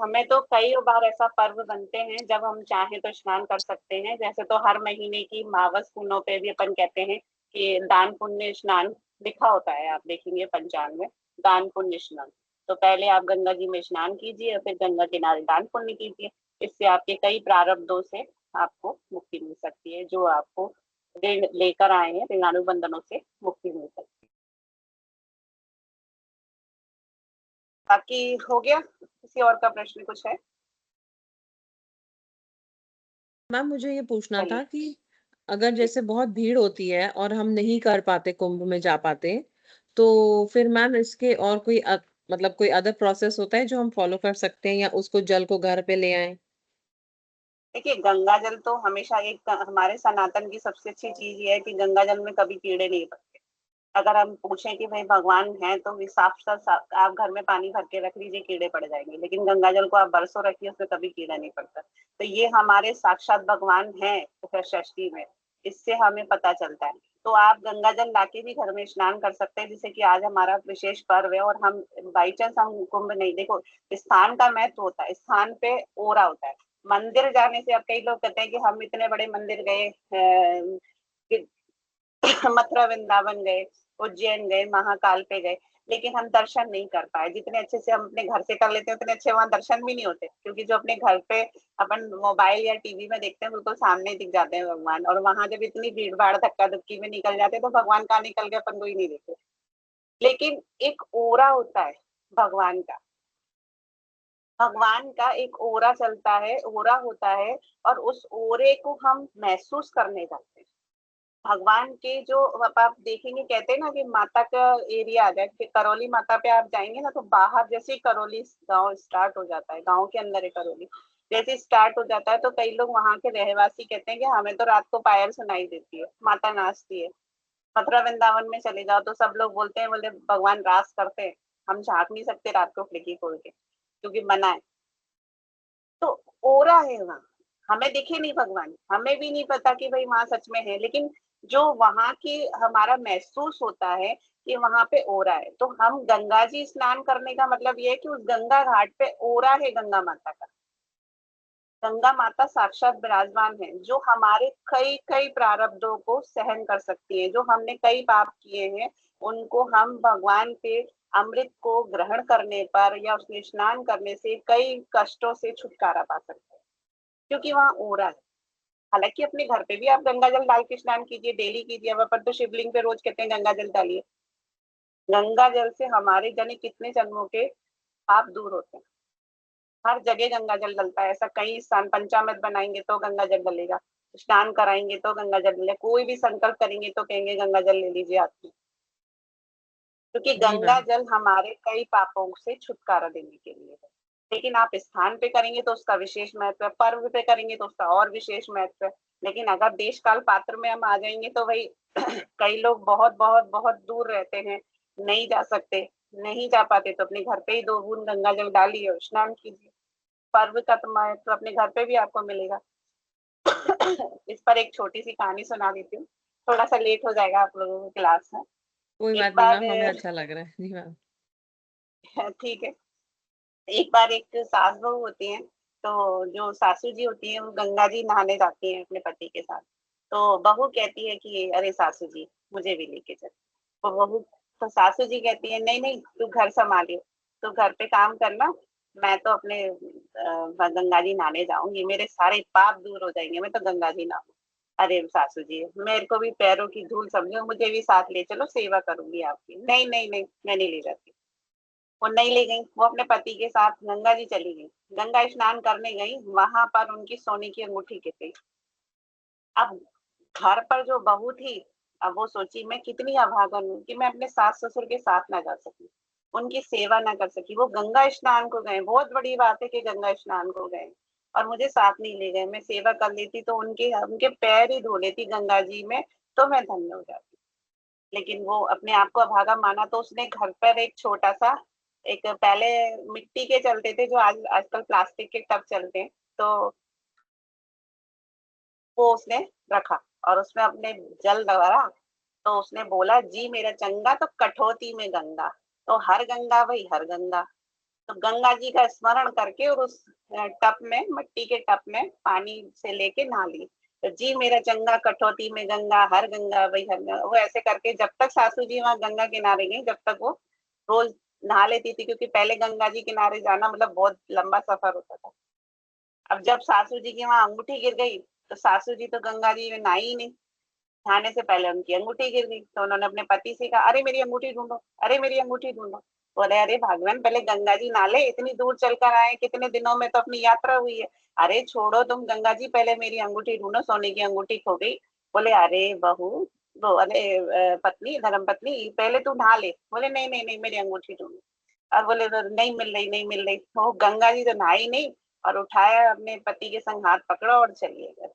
हमें तो कई बार ऐसा पर्व बनते हैं जब हम चाहें तो स्नान कर सकते हैं। जैसे तो हर महीने की मावस पुन्नों पे भी अपन कहते हैं कि दान पुण्य स्नान लिखा होता है, आप देखेंगे पंचांग में, दान पुण्य स्नान। तो पहले आप गंगा जी में स्नान कीजिए और फिर गंगा किनारे दान पुण्य कीजिए, इससे आपके कई प्रारब्धों से आपको मुक्ति मिल सकती है, जो आपको ऋण लेकर आए हैं, ऋणानुबंधनों से मुक्ति मिल सकती है। बाकी हो गया, किसी और का प्रश्न कुछ है? मैम मुझे ये पूछना चलिए। था कि अगर जैसे बहुत भीड़ होती है और हम नहीं कर पाते, कुंभ में जा पाते, तो फिर मैम इसके और कोई मतलब कोई अदर प्रोसेस होता है जो हम फॉलो कर सकते हैं, या उसको जल को घर पे ले आए? देखिए, गंगा जल तो हमेशा एक हमारे सनातन की सबसे अच्छी चीज ये है कि गंगा जल में कभी कीड़े नहीं पड़ते। अगर हम पूछें कि भाई भगवान है तो साफ आप घर में पानी भर के रख लीजिए, कीड़े पड़ जाएंगे, लेकिन गंगा जल को आप बरसों रखिए, उसमें कभी कीड़ा नहीं पड़ता। तो ये हमारे साक्षात भगवान है षष्ठी में, इससे हमें पता चलता है। तो आप गंगा जल लाके भी घर में स्नान कर सकते हैं, जैसे कि आज हमारा विशेष पर्व है और हम बाई चांस हम कुंभ नहीं, देखो स्थान का महत्व होता है, स्थान पे ओरा होता है। मंदिर जाने से, अब कई लोग कहते हैं कि हम इतने बड़े मंदिर गए, मथुरा वृंदावन गए, उज्जैन गए, महाकाल पे गए, लेकिन हम दर्शन नहीं कर पाए। जितने अच्छे से हम अपने घर से कर लेते हैं उतने अच्छे वहां दर्शन भी नहीं होते, क्योंकि जो अपने घर पे अपन मोबाइल या टीवी में देखते हैं बिल्कुल सामने दिख जाते हैं भगवान, और वहां जब इतनी भीड़ भाड़ धक्का धक्की में निकल जाते हैं तो भगवान कहाँ निकल गए अपन को ही नहीं देखते। लेकिन एक ओरा होता है भगवान का, भगवान का एक ओरा चलता है, ओरा होता है, और उस ओरे को हम महसूस करने जाते हैं। भगवान के जो आप देखेंगे, कहते हैं ना कि माता का एरिया आ जाए, कि करौली माता पे आप जाएंगे ना, तो बाहर जैसे ही करौली गांव स्टार्ट हो जाता है, गांव के अंदर है करौली, जैसे स्टार्ट हो जाता है तो कई लोग वहां के रहवासी कहते हैं कि हमें तो रात को पायल सुनाई देती है, माता नाचती है। मथुरा वृंदावन में चले जाओ तो सब लोग बोलते हैं, बोले भगवान रास करते हैं, हम झांक नहीं सकते रात को खिड़की खोल के, क्योंकि मना है। तो ओरा है वहाँ, हमें दिखे नहीं भगवान, हमें भी नहीं पता कि भाई वहां सच में है, लेकिन जो वहां की हमारा महसूस होता है कि वहां पे ओरा है। तो हम गंगा जी स्नान करने का मतलब ये है कि उस गंगा घाट पे ओरा है गंगा माता का। गंगा माता साक्षात विराजमान है, जो हमारे कई कई प्रारब्धों को सहन कर सकती है। जो हमने कई पाप किए हैं उनको हम भगवान के अमृत को ग्रहण करने पर या उसमें स्नान करने से कई कष्टों से छुटकारा पा सकते हैं, क्योंकि वहाँ ओरा है। हालांकि अपने घर पे भी आप गंगा जल डाल के स्नान कीजिए, डेली कीजिए। अब अपन तो शिवलिंग पे रोज कहते हैं गंगा जल डालिए। गंगा जल से हमारे जाने कितने जन्मों के पाप दूर होते हैं। हर जगह गंगा जल डलता है, ऐसा कई स्थान, पंचामृत बनाएंगे तो गंगा जल डलेगा, स्नान कराएंगे तो गंगा जल डलेगा, कोई भी संकल्प करेंगे तो कहेंगे गंगा जल ले लीजिए हाथ में, क्योंकि जी गंगा मैम। जल हमारे कई पापों से छुटकारा देने के लिए है। लेकिन आप स्थान पे करेंगे तो उसका विशेष महत्व है, पर्व पे करेंगे तो उसका और विशेष महत्व है। लेकिन अगर देश काल पात्र में हम आ जाएंगे तो भाई कई लोग बहुत बहुत बहुत दूर रहते हैं, नहीं जा सकते, नहीं जा पाते, तो अपने घर पे ही 2 बूंद गंगा जल डालिए और स्नान कीजिए। पर्व का तो महत्व अपने घर पे भी आपको मिलेगा। इस पर एक छोटी सी कहानी सुना देती हूँ, थोड़ा सा लेट हो जाएगा आप लोगों की क्लास में। कोई एक बात नहीं बार मैम, हमें अच्छा लग रहा है। जी मैम। ठीक है, एक बार एक सास बहू होती हैं, तो जो सासू जी होती हैं वो गंगा जी नहाने जाती हैं अपने पति के साथ। तो बहू कहती है कि अरे सासू जी मुझे भी लेके चल। तो बहू, तो सासू जी कहती है नहीं नहीं तू घर संभालियो, तू घर पे काम करना, मैं तो अपने गंगा जी नहाने जाऊंगी, मेरे सारे पाप दूर हो जाएंगे, मैं तो गंगा जी नहाऊंगी। अरे सासू जी मेरे को भी पैरों की धूल समझो, मुझे भी साथ ले चलो, सेवा करूंगी आपकी। नहीं नहीं नहीं, मैं नहीं ले जाती। वो नहीं ले गई, वो अपने पति के साथ गंगा जी चली गई। गंगा स्नान करने गई, वहां पर उनकी सोने की अंगूठी गिर गई। अब घर पर जो बहू थी, अब वो सोची मैं कितनी अभागन हूँ कि मैं अपने सास ससुर के साथ ना जा सकी, उनकी सेवा ना कर सकी। वो गंगा स्नान को गए, बहुत बड़ी बात है कि गंगा स्नान को गए और मुझे साथ नहीं ले गए। मैं सेवा कर लेती तो उनके उनके पैर ही धो लेती गंगा जी में, तो मैं धन्य हो जाती। लेकिन वो अपने आप को अभागा माना, तो उसने घर पर एक छोटा सा, एक पहले मिट्टी के चलते थे जो आजकल प्लास्टिक के टब चलते हैं, तो वो उसने रखा और उसमें अपने जल डरा। तो उसने बोला, जी मेरा चंगा तो कठौती में गंगा, तो हर गंगा भाई हर गंगा। तो गंगा जी का स्मरण करके और उस टब में, मिट्टी के टब में पानी से लेके नहा ली। तो जी मेरा चंगा कठौती में गंगा, हर गंगा भाई हर गंगा। वो ऐसे करके जब तक सासू जी वहां गंगा किनारे गई, जब तक वो रोज नहा लेती थी, क्योंकि पहले गंगा जी किनारे जाना मतलब बहुत लंबा सफर होता था। अब जब सासू जी की वहां अंगूठी गिर गई, तो सासू जी तो गंगा जी में नहाई ही नहीं। नहाने से पहले उनकी अंगूठी गिर गई, तो उन्होंने अपने पति से कहा, अरे मेरी अंगूठी ढूंढो, अरे मेरी अंगूठी ढूंढो। बोले, अरे भगवान पहले गंगा जी नाले, इतनी दूर चलकर आए, कितने दिनों में तो अपनी यात्रा हुई है। अरे छोड़ो तुम गंगा जी, पहले मेरी अंगूठी ढूंढो, सोने की अंगूठी खो गई। बोले, अरे बहू, वो अरे पत्नी, धर्म पत्नी, पहले तू नहा ले। बोले, नहीं नहीं नहीं, मेरी अंगूठी ढूंढो। और बोले, नहीं मिल रही, नहीं मिल रही। तो गंगा जी तो नहाई नहीं, और उठाया अपने पति के संग, हाथ पकड़ा और चलिए गए।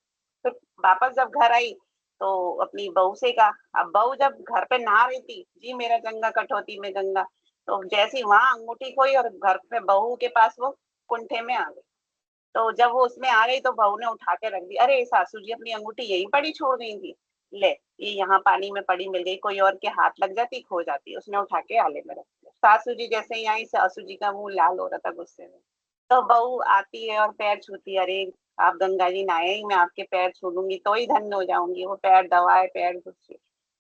फिर वापस जब घर आई, तो अपनी बहू से कहा। अब बहू जब घर पे नहा रही थी, जी मेरा गंगा कठौती में गंगा, तो जैसी वहां अंगूठी खोई और घर पे बहू के पास वो कुंठे में आ गई। तो जब वो उसमें आ गई, तो बहू ने उठा के रख दी। अरे सासू जी, अपनी अंगूठी यहीं पड़ी छोड़ गई थी। ले, ये यहाँ पानी में पड़ी मिल गई, कोई और के हाथ लग जाती, खो जाती। उसने उठा के आले में रख दिया। सासू जी जैसे ही आई, सासू जी का मुंह लाल हो रहा था गुस्से में। तो बहू आती है और पैर छूती है। अरे आप गंगा जी नहाए ही, मैं आपके पैर छू लूंगी तो ही धन्य हो जाऊंगी। वो पैर दबाए, पैर घुसे।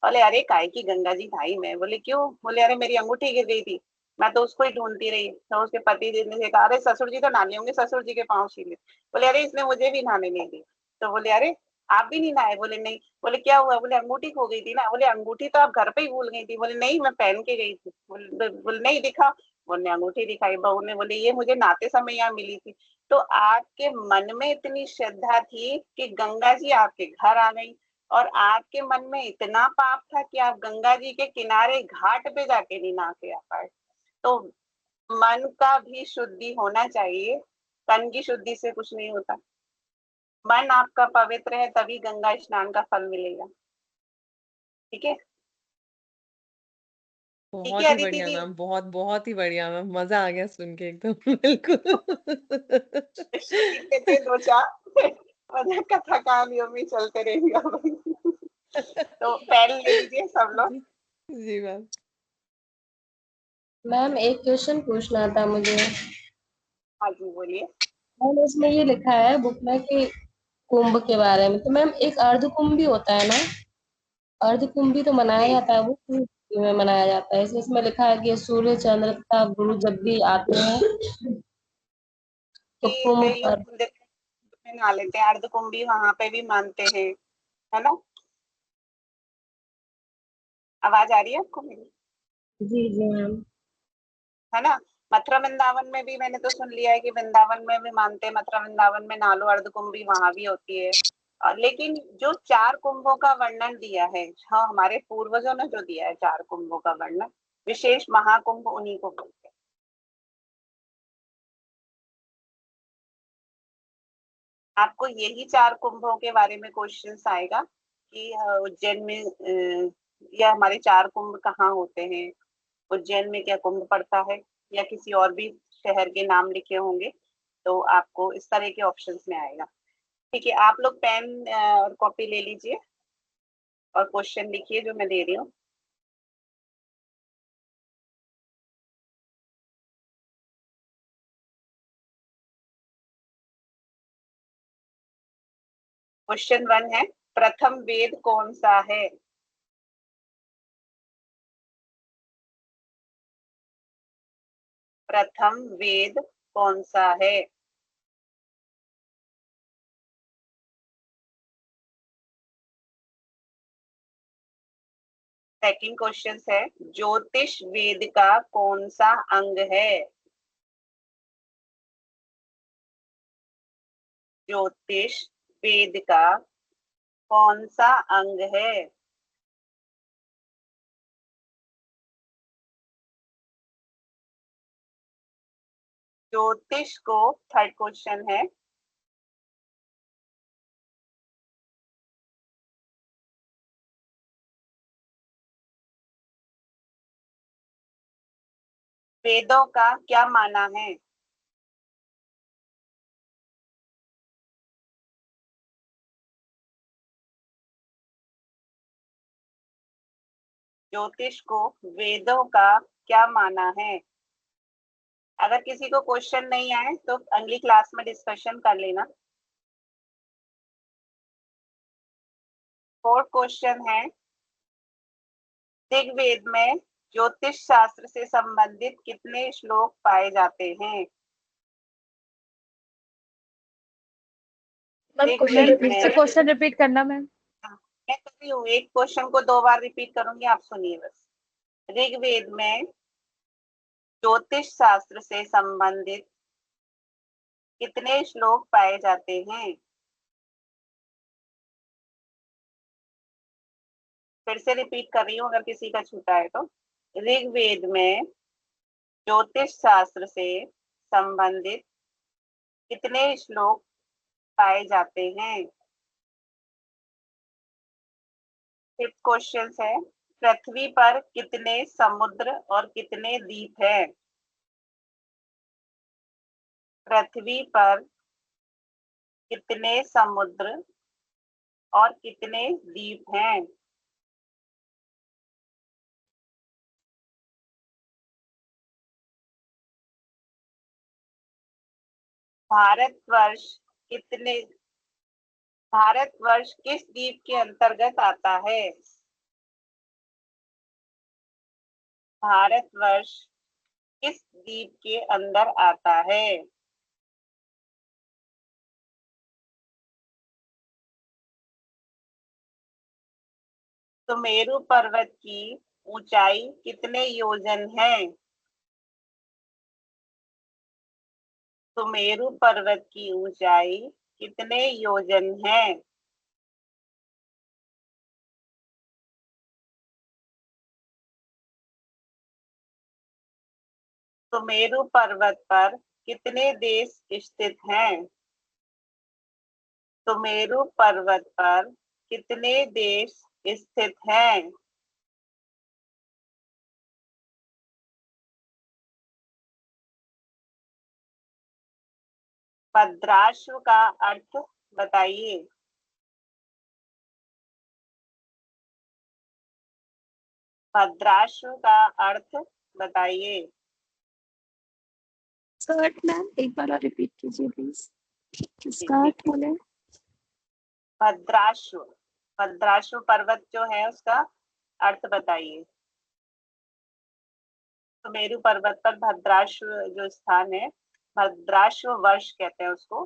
बोले, अरे काय की गंगा जी नहाई मैं? बोले, क्यों? बोले, अरे मेरी अंगूठी गिर गई थी, मैं तो उसको ही ढूंढती रही। तो उसके पति ने कहा, अरे ससुर जी तो नहाने होंगे, ससुर जी के पाँव छीले। बोले, अरे इसने मुझे भी नहाने नहीं दी। तो बोले, अरे आप भी नहीं नहाए? बोले, नहीं। बोले, क्या हुआ? बोले, अंगूठी खो गई थी ना। बोले, अंगूठी तो आप घर पे ही भूल गई थी। बोले, नहीं मैं पहन के गई थी। बोले, नहीं दिखा। बोले, अंगूठी दिखाई बहू ने। बोले, ये मुझे नहाते समय यहाँ मिली थी। तो आपके मन में इतनी श्रद्धा थी कि गंगा जी आपके घर आ गई, और आपके मन में इतना पाप था कि आप गंगा जी के किनारे घाट पे जाके नहीं नहा के आ पाए। तो मन का भी शुद्धि होना चाहिए, तन की शुद्धि से कुछ नहीं होता। मन आपका पवित्र है, तभी गंगा स्नान का फल मिलेगा। ठीक है? ठीक है बहुत ही अदिति बढ़िया जी। मैम, बहुत बहुत ही बढ़िया मैम, मजा आ गया सुन के एकदम। बिल्कुल। लिखते थे दो चार और कथा कहानियों में चलते रहेगा। तो पेन ले लीजिए सब लोग। जी जी मैम। मैम एक क्वेश्चन पूछना था मुझे। हाँ जी, बोलिए। मैम इसमें ये लिखा है बुक में कि कुंभ के बारे में, तो मैम एक अर्ध कुंभ भी होता है ना? अर्ध कुंभ भी तो मनाया जी जाता है, वो किस ऋतु में मनाया जाता है? इसमें लिखा है कि सूर्य चंद्र तथा गुरु जब भी आते हैं तो जी, कुंभ कई लोग पर। मंदिर में नहा लेते हैं, अर्धकुंभी वहां पे भी मानते हैं, है ना? आवाज आ रही है आपको मेरी? जी जी मैम। है ना? मथुरा वृंदावन में भी मैंने तो सुन लिया है कि वृंदावन में भी मानते हैं, मथुरा वृंदावन में नालो अर्धकुंभी वहां भी होती है। लेकिन जो 4 कुंभों का वर्णन दिया है, हाँ, हमारे पूर्वजों ने जो दिया है 4 कुंभों का वर्णन, विशेष महाकुंभ उन्हीं को बोलते हैं। आपको यही 4 कुंभों के बारे में क्वेश्चंस आएगा कि उज्जैन में या हमारे 4 कुंभ कहाँ होते हैं, उज्जैन में क्या कुंभ पड़ता है, या किसी और भी शहर के नाम लिखे होंगे। तो आपको इस तरह के ऑप्शंस में आएगा। ठीक है, आप लोग पेन और कॉपी ले लीजिए और क्वेश्चन लिखिए जो मैं दे रही हूँ। क्वेश्चन 1 है, प्रथम वेद कौन सा है? प्रथम वेद कौन सा है? सेकंड क्वेश्चन है, ज्योतिष वेद का कौन सा अंग है? ज्योतिष वेद का कौन सा अंग है? ज्योतिष को, थर्ड क्वेश्चन है, वेदों का क्या माना है? ज्योतिष को वेदों का क्या माना है? अगर किसी को क्वेश्चन नहीं आए तो अगली क्लास में डिस्कशन कर लेना। फोर्थ क्वेश्चन है, ऋग्वेद में ज्योतिष शास्त्र से संबंधित कितने श्लोक पाए जाते हैं? ऋग्वेद में क्वेश्चन रिपीट करना मैम। मैं कर रही हूँ, एक क्वेश्चन को 2 बार रिपीट करूंगी, आप सुनिए बस। ऋग्वेद में ज्योतिष शास्त्र से संबंधित कितने श्लोक पाए जाते हैं? फिर से रिपीट कर रही हूँ अगर किसी का छूटा है तो। ऋग्वेद में ज्योतिष शास्त्र से संबंधित कितने श्लोक पाए जाते हैं? फिफ्थ क्वेश्चन है, पृथ्वी पर कितने समुद्र और कितने द्वीप हैं? पृथ्वी पर कितने समुद्र और कितने द्वीप हैं? भारतवर्ष किस द्वीप के अंतर्गत आता है? भारतवर्ष किस द्वीप के अंदर आता है? सुमेरु पर्वत की ऊंचाई कितने योजन है? सुमेरु पर्वत की ऊंचाई कितने योजन है? सुमेरु पर्वत पर कितने देश स्थित हैं? सुमेरु पर्वत पर कितने देश स्थित हैं? भद्राश्व का अर्थ बताइए। भद्राश्व का अर्थ बताइए। स्कर्ट मैम एक बार और रिपीट कीजिए प्लीज। स्कर्ट बोले। भद्राश्व पर्वत जो है उसका अर्थ बताइए। सुमेरु पर्वत पर भद्राश्व जो स्थान है, भद्राश्व वर्ष कहते हैं उसको।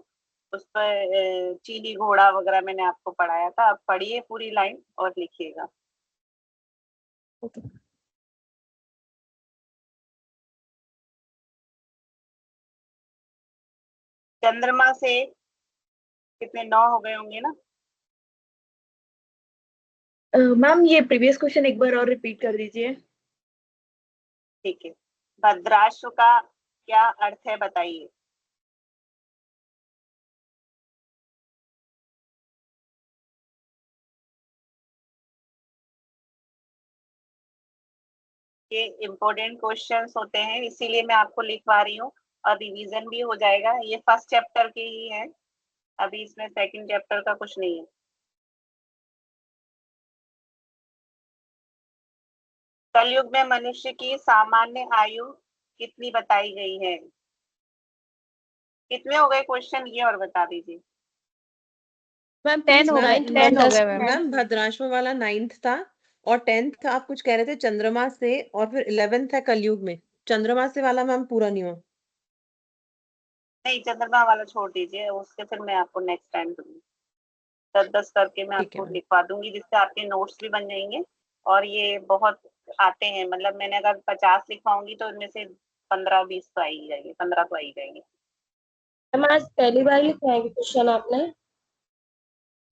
उस पर चीनी घोड़ा वगैरह मैंने आपको पढ़ाया था। आप पढ़िए पूरी लाइन और लिखिएगा। चंद्रमा से कितने 9 हो गए होंगे ना? मैम ये प्रीवियस क्वेश्चन एक बार और रिपीट कर दीजिए। ठीक है, भद्राश्व का क्या अर्थ है बताइए। ये इम्पोर्टेंट क्वेश्चंस होते हैं, इसीलिए मैं आपको लिखवा रही हूँ और रिवीजन भी हो जाएगा। ये फर्स्ट चैप्टर के ही है, अभी इसमें सेकंड चैप्टर का कुछ नहीं है। कलयुग में मनुष्य की सामान्य आयु कितनी बताई गई है? कितने हो गए क्वेश्चन ये और बता दीजिए। मैम 10 हो गए, 10 हो गए मैम। मैम भद्राश्व वाला 9th था और 10th आप कुछ कह रहे थे चंद्रमा से, और फिर 11th है कलयुग में। चंद्रमा से वाला मैम पूरा नहीं हुआ। नहीं, चंद्रमा वाला छोड़ दीजिए, उसके फिर मैं आपको नेक्स्ट टाइम दूंगी। 10-10 करके मैं ठीक है आपको मैम। लिखवा दूंगी, जिससे आपके नोट्स भी बन जाएंगे। और ये बहुत आते हैं, मतलब मैंने अगर 50 लिखवाऊंगी तो इनमें से 15-20 तो आ ही जाएंगे, 15 तो आ ही जाएंगे। मैम आज पहली बार लिखवाएंगे क्वेश्चन आपने?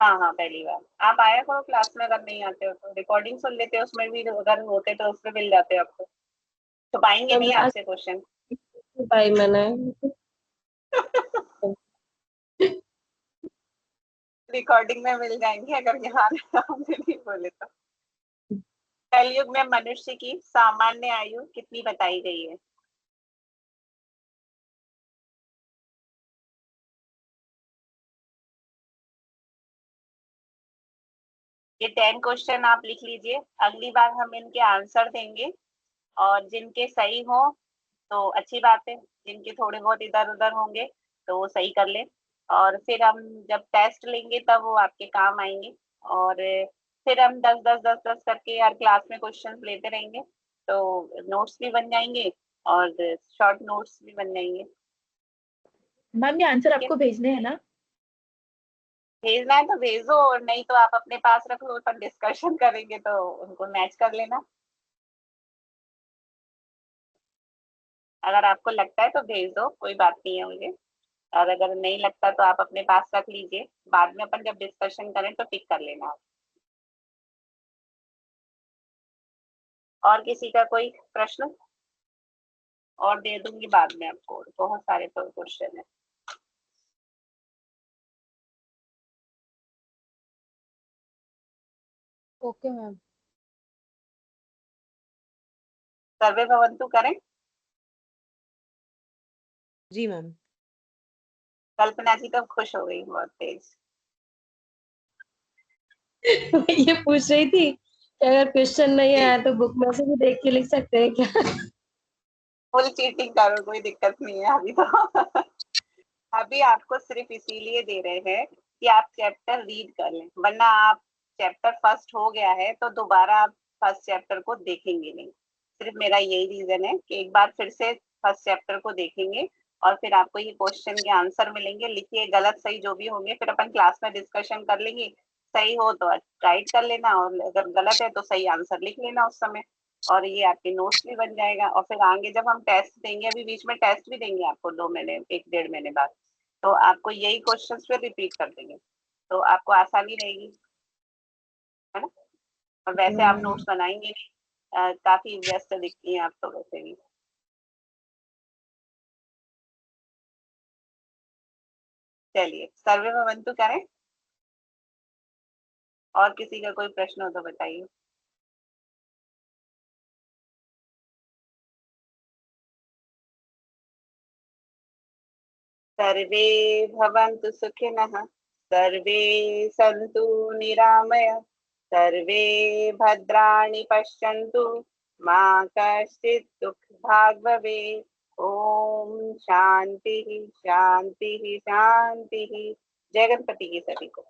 हाँ हाँ, पहली बार। आप आया करो क्लास में, अगर नहीं आते हो तो रिकॉर्डिंग सुन लेते हो, उसमें भी अगर होते तो उसमें मिल जाते हो आपको। छुपाएंगे नहीं आज आपसे क्वेश्चन। भाई मैंने रिकॉर्डिंग में मिल जाएंगे अगर यहाँ हमने नहीं बोले तो। कलयुग में मनुष्य की सामान्य आयु कितनी बताई गई है? ये 10 क्वेश्चन आप लिख लीजिए। अगली बार हम इनके आंसर देंगे और जिनके सही हो तो अच्छी बात है, जिनके थोड़े बहुत इधर उधर होंगे तो वो सही कर ले, और फिर हम जब टेस्ट लेंगे तब वो आपके काम आएंगे। और फिर हम 10 करके हर क्लास में क्वेश्चन लेते रहेंगे, तो नोट्स भी बन जाएंगे और शॉर्ट नोट्स भी बन जाएंगे। मैम ये आंसर ठीक है? आपको भेजने हैं ना? भेजना है तो भेजो, और नहीं तो आप अपने पास रख लो, अपन डिस्कशन करेंगे तो उनको मैच कर लेना। अगर आपको लगता है तो भेज दो, कोई बात नहीं है मुझे, और अगर नहीं लगता तो आप अपने पास रख लीजिए, बाद में अपन जब डिस्कशन करें तो टिक कर लेना। और किसी का कोई प्रश्न? और दे दूंगी बाद में आपको, बहुत सारे क्वेश्चन है। Okay ma'am. सर्वे भवन्तु करें। जी मैम। कल्पना जी तो खुश हो गई बहुत तेज। ये पूछ रही थी कि अगर क्वेश्चन नहीं जी। आया तो बुक में से भी देख के लिख सकते हैं क्या? फुल चीटिंग करो, कोई दिक्कत नहीं है अभी तो। अभी आपको सिर्फ इसीलिए दे रहे हैं कि आप चैप्टर रीड कर लें, वरना आप चैप्टर फर्स्ट हो गया है तो दोबारा आप फर्स्ट चैप्टर को देखेंगे नहीं। सिर्फ मेरा यही रीजन है कि एक बार फिर से फर्स्ट चैप्टर को देखेंगे और फिर आपको ये क्वेश्चन के आंसर मिलेंगे, लिखिए, गलत सही जो भी होंगे फिर अपन क्लास में डिस्कशन कर लेंगे। सही हो तो राइट कर लेना, और अगर गलत है तो सही आंसर लिख लेना उस समय, और ये आपके नोट्स भी बन जाएगा। और फिर आगे जब हम टेस्ट देंगे, अभी बीच में टेस्ट भी देंगे आपको 2 महीने 1 डेढ़ महीने बाद, तो आपको यही क्वेश्चंस फिर रिपीट कर देंगे, तो आपको आसानी रहेगी, है ना। और वैसे आप नोट्स बनाएंगे नहीं, काफी व्यस्त दिखती हैं आप तो वैसे भी। चलिए, सर्वे भवन्तु करें। और किसी का कोई प्रश्न हो तो बताइए। सर्वे भवन्तु सुखिनः, सर्वे सन्तु निरामय, सर्वे भद्राणि पश्यन्तु, मा कश्चित् दुःखभाग् भवेत्। ओम शांति शांति शांति। जय गणपति की सभी को।